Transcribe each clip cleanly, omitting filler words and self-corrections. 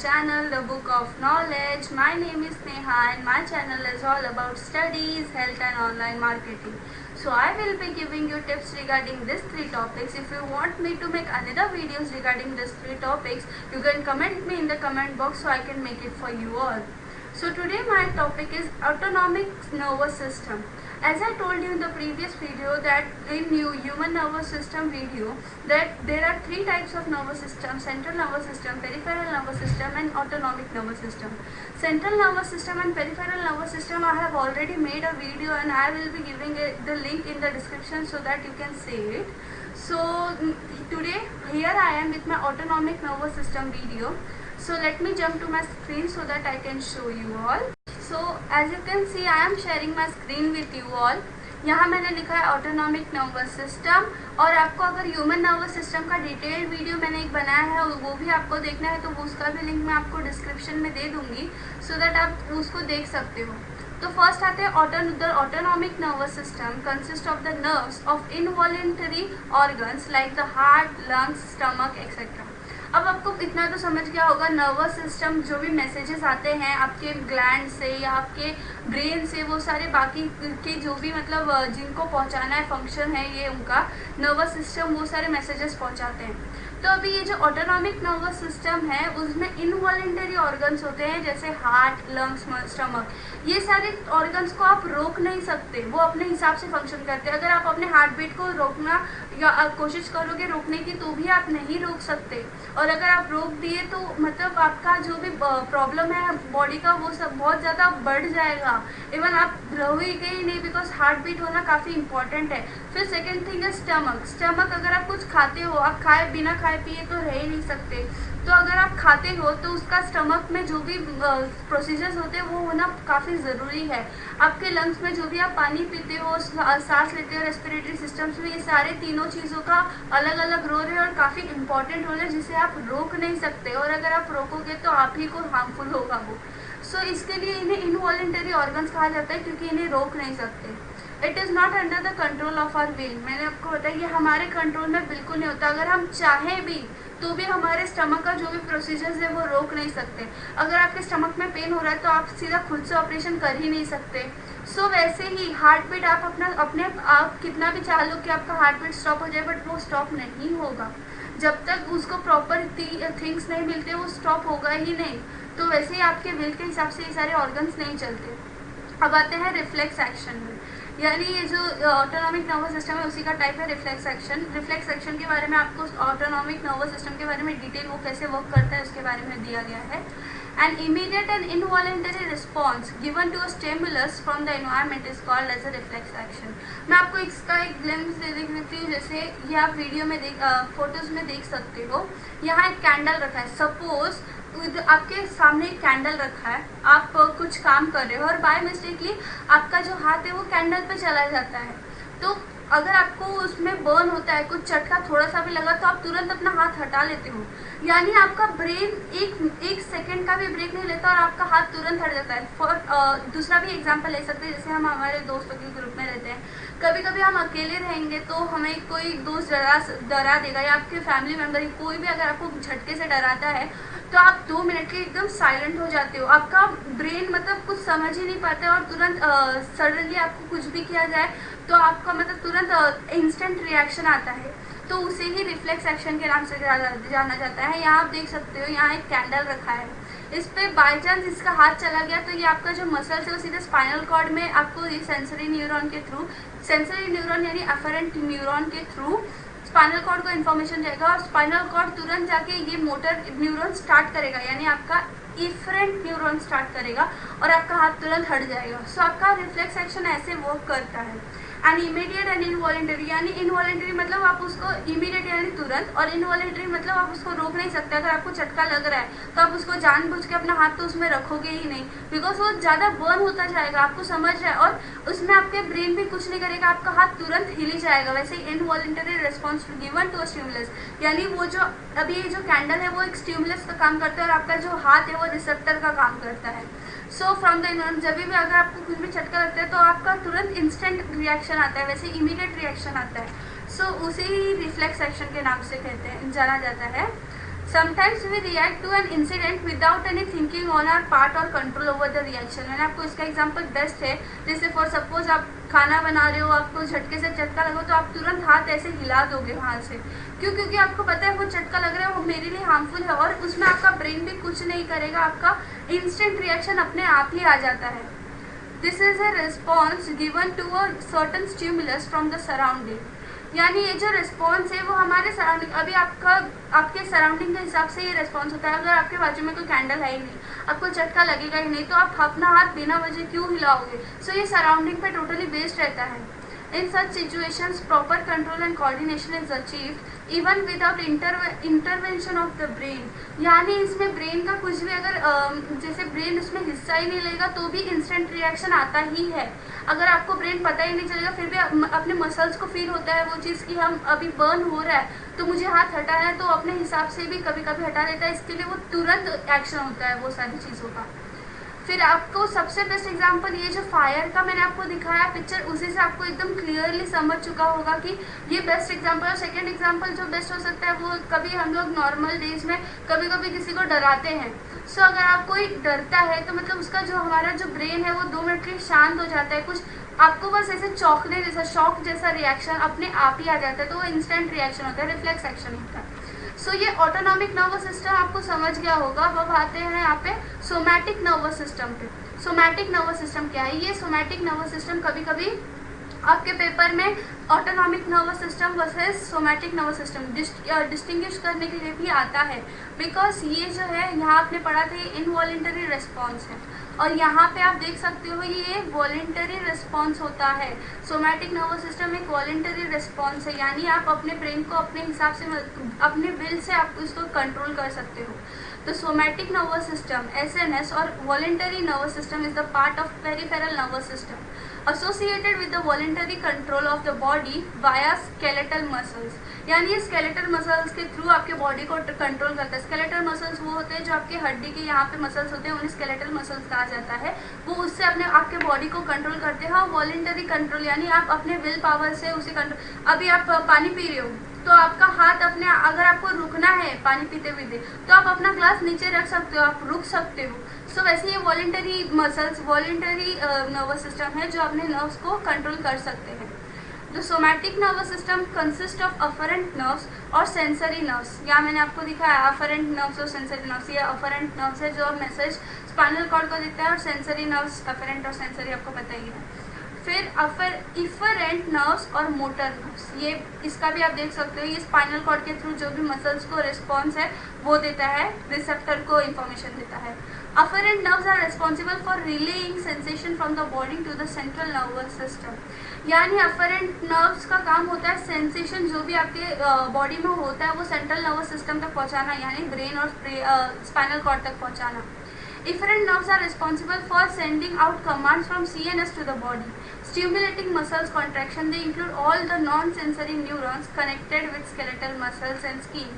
channel, The Book of Knowledge. My name is Neha and my channel is all about studies, health and online marketing. So I will be giving you tips regarding these three topics. If you want me to make another videos regarding these three topics, you can comment me in the comment box so I can make it for you all. So today my topic is autonomic nervous system. As I told you in the previous video that in human nervous system video that there are three types of nervous system: central nervous system, peripheral nervous system and autonomic nervous system. Central nervous system and peripheral nervous system I have already made a video and I will be giving the link in the description so that you can see it. So today here I am with my autonomic nervous system video. So let me jump to my screen so that I can show you all. So as you can see I am sharing my screen with you all. यहाँ मैंने लिखा है autonomic nervous system और आपको अगर human nervous system का detail video मैंने एक बनाया है वो भी आपको देखना है तो उसका भी लिंक मैं आपको डिस्क्रिप्शन में दे दूंगी सो दैट आप उसको देख सकते हो। तो फर्स्ट आते हैं the autonomic nervous system consist of the nerves of involuntary organs like the heart, lungs, stomach etcetera. अब आपको इतना तो समझ गया होगा नर्वस सिस्टम जो भी मैसेजेस आते हैं आपके ग्लैंड से या आपके ब्रेन से, वो सारे बाकी के जो भी मतलब जिनको पहुंचाना है फंक्शन है ये उनका नर्वस सिस्टम वो सारे मैसेजेस पहुंचाते हैं। तो अभी ये जो ऑटोनॉमिक नर्वस सिस्टम है उसमें इनवॉलेंटरी ऑर्गन्स होते हैं जैसे हार्ट, लंग्स, स्टमक। ये सारे ऑर्गन्स को आप रोक नहीं सकते, वो अपने हिसाब से फंक्शन करते हैं। अगर आप अपने हार्ट बीट को रोकना या कोशिश करोगे रोकने की तो भी आप नहीं रोक सकते, और अगर आप रोक दिए तो मतलब आपका जो भी प्रॉब्लम है बॉडी का वो सब बहुत ज़्यादा बढ़ जाएगा। इवन आप रहोगे ही नहीं बिकॉज हार्ट बीट होना काफ़ी इंपॉर्टेंट है। फिर सेकेंड थिंग है स्टमक। स्टमक अगर आप कुछ खाते हो, आप खाए बिना खाए पिए तो रह ही नहीं सकते, तो अगर आप खाते हो तो उसका स्टमक में जो भी प्रोसीजर्स होते हैं वो होना काफ़ी ज़रूरी है। आपके लंग्स में जो भी आप पानी पीते हो, सांस लेते हो, रेस्पिरेटरी सिस्टम्स में, ये सारे तीनों चीज़ों का अलग अलग रोल है और काफ़ी इंपॉर्टेंट रोल है जिसे आप रोक नहीं सकते, और अगर आप रोकोगे तो आप ही को हार्मफुल होगा वो। सो इसके लिए इन्हें इनवॉलेंटरी ऑर्गन्स कहा जाता है क्योंकि इन्हें रोक नहीं सकते। It is not under the control of our will. मैंने आपको बताया ये हमारे कंट्रोल में बिल्कुल नहीं होता। अगर हम चाहें भी तो भी हमारे स्टमक का जो भी प्रोसीजर्स है वो रोक नहीं सकते। अगर आपके स्टमक में पेन हो रहा है तो आप सीधा खुद से ऑपरेशन कर ही नहीं सकते। सो वैसे ही हार्ट बीट आप आप कितना भी चाह लो कि आपका हार्ट बीट स्टॉप हो जाए बट वो स्टॉप नहीं होगा जब तक उसको प्रॉपर थिंग्स नहीं मिलते, वो स्टॉप होगा ही नहीं। तो वैसे ही आपके विल के हिसाब से ये सारे ऑर्गन्स नहीं चलते। अब आते हैं रिफ्लेक्स एक्शन में, यानी ये जो ऑटोनॉमिक नर्वस सिस्टम है उसी का टाइप है रिफ्लेक्स एक्शन। रिफ्लेक्स एक्शन के बारे में आपको ऑटोनॉमिक नर्वस सिस्टम के बारे में डिटेल वो कैसे वर्क करता है उसके बारे में दिया गया है। An immediate and involuntary response given to a stimulus from the environment is called as a reflex action. मैं आपको इसका एक ग्लिम्स दे देती हूँ, जैसे ये आप वीडियो में फोटोज में देख सकते हो। यहाँ एक कैंडल रखा है, सपोज आपके सामने एक कैंडल रखा है, आप कुछ काम कर रहे हो और बाय मिस्टेकली आपका जो हाथ है वो कैंडल पे चला जाता है। तो अगर आपको उसमें बर्न होता है, कुछ चटका थोड़ा सा भी लगा तो आप तुरंत अपना हाथ हटा लेते हो, यानी आपका ब्रेन एक सेकंड का भी ब्रेक नहीं लेता और आपका हाथ तुरंत हट जाता है। दूसरा भी एग्जांपल ले सकते हैं, जैसे हम हमारे दोस्तों के ग्रुप में रहते हैं, कभी कभी हम अकेले रहेंगे तो हमें कोई दोस्त डरा देगा या आपके फैमिली मेम्बर कोई भी अगर आपको झटके से डराता है तो आप 2 मिनट के एकदम साइलेंट हो जाते हो। आपका ब्रेन मतलब कुछ समझ ही नहीं पाता और तुरंत सडनली आपको कुछ भी किया जाए तो आपका मतलब तुरंत इंस्टेंट रिएक्शन आता है, तो उसे ही रिफ्लेक्स एक्शन के नाम से जाना जाता है। यहाँ आप देख सकते हो, यहाँ एक कैंडल रखा है, इस पे बाई चांस इसका हाथ चला गया तो ये आपका जो मसल्स है वो सीधे स्पाइनल कॉर्ड में आपको ये सेंसरी न्यूरॉन के थ्रू, सेंसरी न्यूरॉन यानी अफरेंट न्यूरॉन के थ्रू स्पाइनल कॉर्ड को इन्फॉर्मेशन जाएगा और स्पाइनल कॉर्ड तुरंत जाके ये मोटर न्यूरॉन स्टार्ट करेगा, यानी आपका इफरेंट न्यूरॉन स्टार्ट करेगा और आपका हाथ तुरंत हट जाएगा। सो आपका रिफ्लेक्स एक्शन ऐसे वर्क करता है। एंड इमीडिएट एंड इनवॉलेंटरी, यानी इनवॉलेंटरी मतलब आप उसको इमीडिएट यानी तुरंत, और इनवॉलेंटरी मतलब आप उसको रोक नहीं सकते। अगर आपको झटका लग रहा है तो आप उसको जानबूझ के अपना हाथ तो उसमें रखोगे ही नहीं बिकॉज वो ज़्यादा बर्न होता जाएगा, आपको समझ रहा है, और उसमें आपके ब्रेन भी कुछ नहीं करेगा, आपका हाथ तुरंत हिल ही जाएगा। वैसे ही involuntary response given to a stimulus, यानी वो जो अभी ये जो कैंडल है वो एक स्टिमुलस का काम करता है और आपका जो हाथ है वो रिसेप्टर का काम करता है। सो फ्रॉम द इन्वायरमेंट जब भी अगर आपको कुछ भी झटका लगता है तो आपका तुरंत इंस्टेंट रिएक्शन आता है, वैसे इमीडिएट रिएक्शन आता है। सो उसे ही रिफ्लेक्स एक्शन के नाम से कहते हैं, जाना जाता है। Sometimes we react to an incident without any thinking on our part और कंट्रोल ओवर द रिएक्शन। मैंने आपको इसका एग्जांपल बेस्ट है, जैसे फॉर सपोज आप खाना बना रहे हो, आपको झटके से चटका लगा तो आप तुरंत हाथ ऐसे हिला दोगे वहाँ से, क्यों? क्योंकि आपको पता है वो चटका लग रहा है, वो मेरे लिए हार्मफुल है, और उसमें आपका ब्रेन भी कुछ नहीं करेगा, आपका इंस्टेंट रिएक्शन अपने आप ही आ जाता है। This is a response given to a certain stimulus from the surrounding. यानी ये जो रिस्पॉन्स है वो हमारे सराउंडिंग, अभी आपके सराउंडिंग के हिसाब से ये रिस्पॉन्स होता है। अगर आपके बाजू में कोई कैंडल है ही नहीं, आपको झटका लगेगा ही नहीं, तो आप अपना हाथ बिना वजह क्यों हिलाओगे? सो ये सराउंडिंग पे टोटली बेस्ड रहता है। In such situations, proper control and coordination is achieved even without intervention of the brain। यानी इसमें ब्रेन का कुछ भी अगर जैसे ब्रेन उसमें हिस्सा ही नहीं लेगा तो भी इंस्टेंट रिएक्शन आता ही है। अगर आपको ब्रेन पता ही नहीं चलेगा फिर भी अपने मसल्स को फील होता है वो चीज़ कि हम अभी बर्न हो रहा है तो मुझे हाथ हटाना है, तो अपने हिसाब से भी कभी कभी हटा देता है। इसके लिए वो तुरंत एक्शन होता है वो सारी चीज़ों का। फिर आपको सबसे बेस्ट एग्जांपल ये जो फायर का मैंने आपको दिखाया पिक्चर, उसी से आपको एकदम क्लियरली समझ चुका होगा कि ये बेस्ट एग्जांपल। और सेकंड एग्जांपल जो बेस्ट हो सकता है वो कभी हम लोग नॉर्मल डेज में कभी कभी किसी को डराते हैं। सो अगर आप कोई डरता है तो मतलब उसका जो हमारा जो ब्रेन है वो 2 मिनट के लिए शांत हो जाता है, कुछ आपको बस ऐसे चौंकने जैसा शॉक जैसा रिएक्शन अपने आप ही आ जाता है, तो वो इंस्टेंट रिएक्शन होता है, रिफ्लेक्स एक्शन होता है। सो ये ऑटोनॉमिक नर्वस सिस्टम आपको समझ गया होगा। अब आते हैं यहाँ पे सोमैटिक नर्वस सिस्टम पे। सोमैटिक नर्वस सिस्टम क्या है? ये सोमैटिक नर्वस सिस्टम कभी कभी आपके पेपर में autonomic nervous system versus somatic nervous system distinguish करने के लिए भी आता है, बिकॉज ये जो है यहाँ आपने पढ़ा था ये इनवॉलेंटरी रिस्पॉन्स है, और यहाँ पे आप देख सकते हो ये वॉलेंटरी रिस्पॉन्स होता है। सोमैटिक नर्वस सिस्टम एक वॉलेंटरी रिस्पॉन्स है, यानी आप अपने ब्रेन को अपने हिसाब से अपने विल से आप इसको कंट्रोल कर सकते हो। तो सोमैटिक नर्वस सिस्टम एसएनएस और voluntary nervous system is the part of peripheral nervous system associated with the voluntary control of the body via skeletal muscles. यानी स्केलेटल मसल्स के थ्रू आपके बॉडी को कंट्रोल करता है। स्केलेटल मसल्स वो होते हैं जो आपके हड्डी के यहाँ पे मसल्स होते हैं, उन्हें स्केलेटल मसल्स कहा जाता है। वो उससे अपने आपके बॉडी को कंट्रोल करते हैं। और वॉलेंटरी कंट्रोल यानी आप अपने विल पावर से उसे कंट्रोल, अभी आप पानी पी रहे हो तो आपका हाथ अपने, अगर आपको रुकना है पानी पीते हुए तो आप अपना ग्लास नीचे रख सकते हो, आप रुक सकते हो। सो वैसे ये voluntary muscles, voluntary nervous system है जो अपने नर्व्स को कंट्रोल कर सकते हैं। The somatic nervous system consist of afferent nerves और सेंसरी नर्व्स। यहाँ मैंने आपको दिखाया अफरेंट नर्व्स और सेंसरी नर्व्स। ये अफरेंट नर्व्स है जो मैसेज स्पाइनल कॉर्ड को देता है, और सेंसरी नर्व्स अफरेंट और सेंसरी आपको पता ही है। फिर इफरेंट नर्व्स और मोटर नर्व्स, ये इसका भी आप देख सकते हो, ये स्पाइनल कॉर्ड के थ्रू जो भी मसल्स को रिस्पॉन्स है वो देता है, रिसेप्टर को इंफॉर्मेशन देता है। Afferent nerves are responsible for relaying sensation from the body to the central nervous system. यानी अफरेंट नर्व्स का काम होता है सेंसेशन जो भी आपके बॉडी में होता है वो सेंट्रल नर्वस सिस्टम तक पहुंचाना, यानी ब्रेन और स्पाइनल कॉर्ड तक पहुंचाना। Efferent nerves are responsible for sending out commands from CNS to the body, stimulating muscles contraction. They include all the non-sensory neurons connected with skeletal muscles and skin.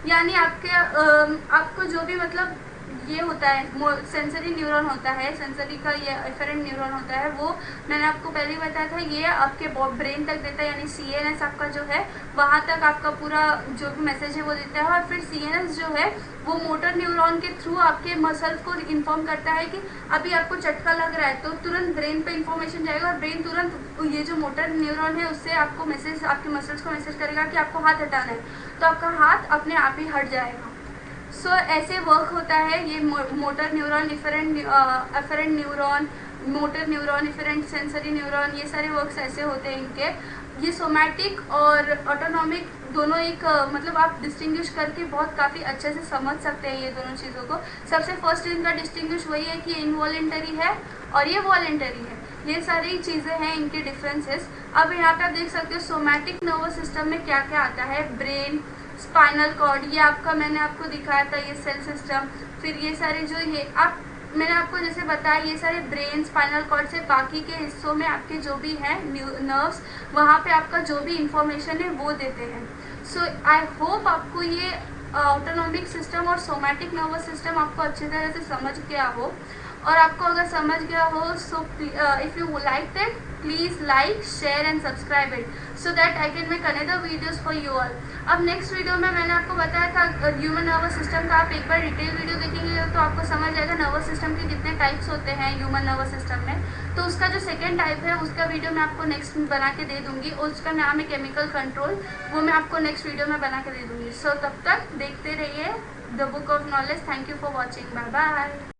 यानी आपको जो भी मतलब ये होता है सेंसरी न्यूरॉन होता है, सेंसरी का ये एफरेंट न्यूरॉन होता है, वो मैंने आपको पहले ही बताया था, ये आपके ब्रेन तक देता है, यानी सीएनएस आपका जो है वहाँ तक आपका पूरा जो भी मैसेज है वो देता है। और फिर सीएनएस जो है वो मोटर न्यूरॉन के थ्रू आपके मसल्स को इन्फॉर्म करता है कि अभी आपको चटका लग रहा है, तो तुरंत ब्रेन पे इन्फॉर्मेशन जाएगा और ब्रेन तुरंत ये जो मोटर न्यूरॉन है उससे आपको मैसेज, आपके मसल्स को मैसेज करेगा कि आपको हाथ हटाना है, तो आपका हाथ अपने आप ही हट जाएगा। सो ऐसे वर्क होता है ये motor neuron, efferent neuron, motor neuron, efferent sensory neuron, ये सारे वर्क्स ऐसे होते हैं इनके। ये सोमैटिक और ऑटोनॉमिक दोनों एक मतलब आप डिस्टिंग्विश करके बहुत काफ़ी अच्छे से समझ सकते हैं ये दोनों चीज़ों को। सबसे फर्स्ट इनका डिस्टिंग्विश वही है कि इनवॉलेंटरी है और ये वॉलेंटरी है, ये सारी चीज़ें हैं इनके डिफरेंसेस। अब यहाँ पे आप देख सकते हो सोमैटिक नर्वस सिस्टम में क्या क्या आता है, ब्रेन, स्पाइनल कॉर्ड, ये आपका मैंने आपको दिखाया था ये सेल सिस्टम, फिर ये सारे जो ये आप मैंने आपको जैसे बताया ये सारे ब्रेन, स्पाइनल कॉर्ड से बाकी के हिस्सों में आपके जो भी हैं नर्व्स, वहाँ पे आपका जो भी इंफॉर्मेशन है वो देते हैं। सो आई होप आपको ये ऑटोनॉमिक सिस्टम और सोमैटिक नर्वस सिस्टम आपको अच्छी तरह से समझ गया हो। और आपको अगर समझ गया हो so if you like it please like share and subscribe it so that I can make another videos for you all. अब नेक्स्ट वीडियो में मैंने आपको बताया था ह्यूमन नर्वस सिस्टम का, आप एक बार डिटेल वीडियो देखेंगे तो आपको समझ आएगा नर्वस सिस्टम के कितने टाइप्स होते हैं ह्यूमन नर्वस सिस्टम में। तो उसका जो सेकेंड टाइप है उसका वीडियो मैं आपको नेक्स्ट बना के दे दूँगी, उसका नाम है केमिकल कंट्रोल, वो मैं आपको नेक्स्ट वीडियो में बना के दे दूँगी। सो तब तक देखते रहिए the book of knowledge. Thank you for watching, bye bye.